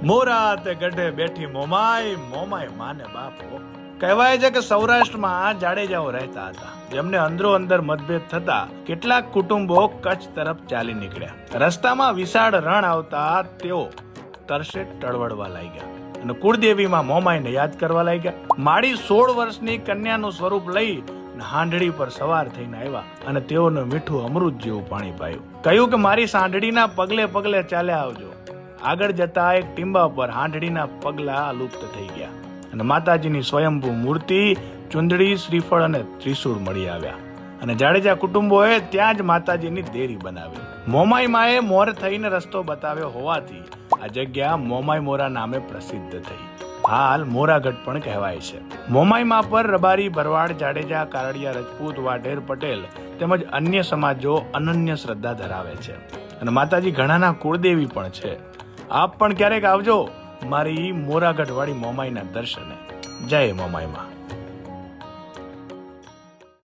મોરા તે ગઢે બેઠી મોમાય, મોમાય માને બાપો. કહેવાય છે કે સૌરાષ્ટ્રમાં જાડેજાઓ રહેતા હતા, જેમને અંદરો અંદર મતભેદ થતા કેટલાક કુટુંબો કચ્છ તરફ ચાલી નીકળ્યા. રસ્તામાં વિશાળ રણ આવતા તેઓ તરસે ટળવળવા લાગ્યા અને કુળદેવીમાં મોમાઈને યાદ કરવા લાગ્યા. માડી 16 વર્ષની કન્યાનું સ્વરૂપ લઈ હાંડડી પર સવાર થઈને આવ્યા અને તેઓને મીઠું અમૃત જેવું પાણી પાયું. કહ્યું કે મારી સાંઢડીના પગલે પગલે ચાલ્યા આવજો. આગળ જતા એક ટીંબા પર હાંડડીના પગલા લુપ્ત થઈ ગયા અને માતાજીની સ્વયંભૂ મૂર્તિ, ચુંદડી, શ્રીફળ અને ત્રિશૂળ મળી આવ્યા અને જાડેજા કુટુંબોએ ત્યાં જ માતાજીની દેરી બનાવી. મોમાઈ માએ મોર થઈને રસ્તો બતાવ્યો હોવાથી આ જગ્યા મોમાઈ મોરા નામે પ્રસિદ્ધ થઈ. હાલ મોરાગઢ પણ કહેવાય છે. મોમાઈ મા પર રબારી, ભરવાડ, જાડેજા, કારડિયા, રજપૂત, વાઢેર, પટેલ તેમજ અન્ય સમાજો અનન્ય શ્રદ્ધા ધરાવે છે અને માતાજી ઘણાના કુળદેવી પણ છે. આપ પણ ક્યારેક આવજો મારી મોરાગઢ વાળી મોમાઈના દર્શને. જય મોમાઈ માં.